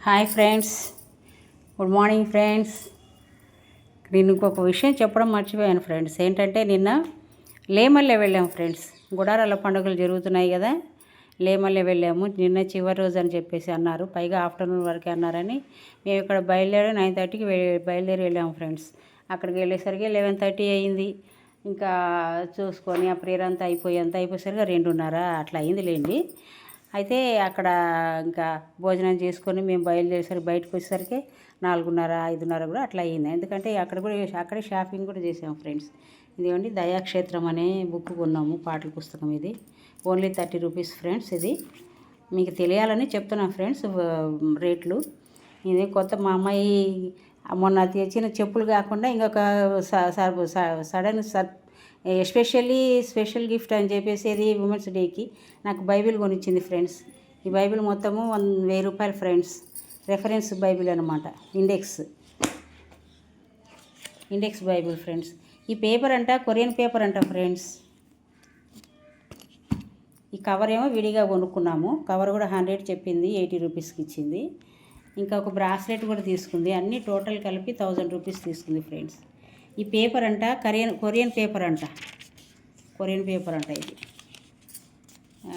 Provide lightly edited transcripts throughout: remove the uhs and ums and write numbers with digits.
Hi friends, good morning friends. నేను ఇంకొక విషయం చెప్పడం మర్చిపోయాను ఫ్రెండ్స్. ఏంటంటే నిన్న లేమల్లె వెళ్ళాము ఫ్రెండ్స్. గుడారాల పండుగలు జరుగుతున్నాయి కదా, లేమల్లె వెళ్ళాము. నిన్న చివరి రోజు అని చెప్పేసి అన్నారు, పైగా ఆఫ్టర్నూన్ వరకే అన్నారని మేము ఇక్కడ బయలుదేరి 9:30కి బయలుదేరి వెళ్ళాము ఫ్రెండ్స్. అక్కడికి వెళ్ళేసరికి 11:30 అయింది. ఇంకా చూసుకొని ఆ ప్రేయర్ అంతా అయిపోయేసరికి 2:30 అట్లా అయింది లేండి. అయితే అక్కడ ఇంకా భోజనం చేసుకొని మేము బయలుదేరేసరికి బయటకు వచ్చేసరికి 4:30, 5:30 కూడా అట్లా అయింది. ఎందుకంటే అక్కడే షాపింగ్ కూడా చేసాము ఫ్రెండ్స్. ఇదేమండి దయాక్షేత్రం అనే బుక్ కొన్నాము, పాటల పుస్తకం. ఇది ఓన్లీ 30 రూపీస్ ఫ్రెండ్స్. ఇది మీకు తెలియాలని చెప్తున్నాను ఫ్రెండ్స్ రేట్లు. ఇది కొత్త మా అమ్మాయి మొన్న తెచ్చిన చెప్పులు కాకుండా ఇంకొక సడన్ స్పెషల్ గిఫ్ట్ అని చెప్పేసి ఇది ఉమెన్స్ డేకి నాకు బైబిల్ కొనిచ్చింది ఫ్రెండ్స్. ఈ బైబిల్ మొత్తము 1000 రూపాయలు ఫ్రెండ్స్. రెఫరెన్స్ బైబిల్ అనమాట, ఇండెక్స్ బైబిల్ ఫ్రెండ్స్. ఈ పేపర్ అంట కొరియన్ పేపర్ అంట ఫ్రెండ్స్. ఈ కవర్ ఏమో విడిగా కొనుక్కున్నాము. కవర్ కూడా 100 చెప్పింది, 80 రూపీస్కి ఇచ్చింది. ఇంకా ఒక బ్రాస్లెట్ కూడా తీసుకుంది. అన్నీ టోటల్ కలిపి 1000 రూపీస్ తీసుకుంది ఫ్రెండ్స్. ఈ పేపర్ అంట కొరియన్ పేపర్ అంట ఇది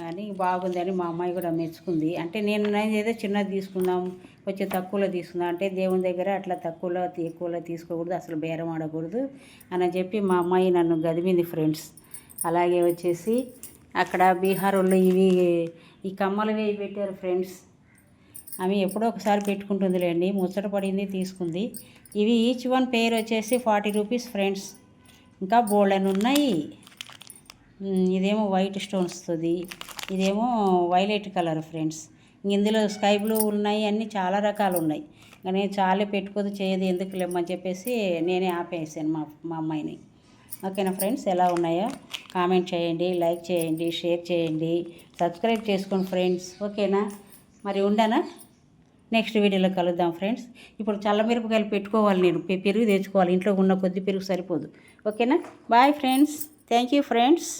అని బాగుంది అని మా అమ్మాయి కూడా మెచ్చుకుంది. అంటే నేను ఏదో చిన్నది తీసుకుందాం, కొంచెం తక్కువలో తీసుకుందాం అంటే దేవుని దగ్గర అట్లా ఎక్కువలో తీసుకోకూడదు, అసలు బేరం ఆడకూడదు అని చెప్పి మా అమ్మాయి నన్ను గదిమింది ఫ్రెండ్స్. అలాగే వచ్చేసి అక్కడ బీహార్ వాళ్ళు ఈ కమ్మలు వేయి పెట్టారు ఫ్రెండ్స్. ఆమె ఎప్పుడో ఒకసారి పెట్టుకుంటుందిలేండి, ముచ్చట పడింది తీసుకుంది. ఇవి ఈచ్ వన్ పేర్ వచ్చేసి 40 రూపీస్ ఫ్రెండ్స్. ఇంకా బోల్డన్ ఉన్నాయి. ఇదేమో వైట్ స్టోన్స్ది, ఇదేమో వైలెట్ కలర్ ఫ్రెండ్స్. ఇందులో స్కై బ్లూ ఉన్నాయి, అన్నీ చాలా రకాలు ఉన్నాయి. ఇంకా నేను చాలా పెట్టుకోదు చేయదు ఎందుకు లేమని చెప్పేసి నేనే ఆపేసాను మా అమ్మాయిని. ఓకేనా ఫ్రెండ్స్, ఎలా ఉన్నాయో కామెంట్ చేయండి, లైక్ చేయండి, షేర్ చేయండి, సబ్స్క్రైబ్ చేసుకోండి ఫ్రెండ్స్. ఓకేనా, మరి ఉండనా, నెక్స్ట్ వీడియోలో కలుద్దాం ఫ్రెండ్స్. ఇప్పుడు చల్లమిరపకాయలు పెట్టుకోవాలి, నేను పెరుగు తెచ్చుకోవాలి. ఇంట్లో ఉన్న కొద్ది పెరుగు సరిపోదు. ఓకేనా, bye friends, thank you friends.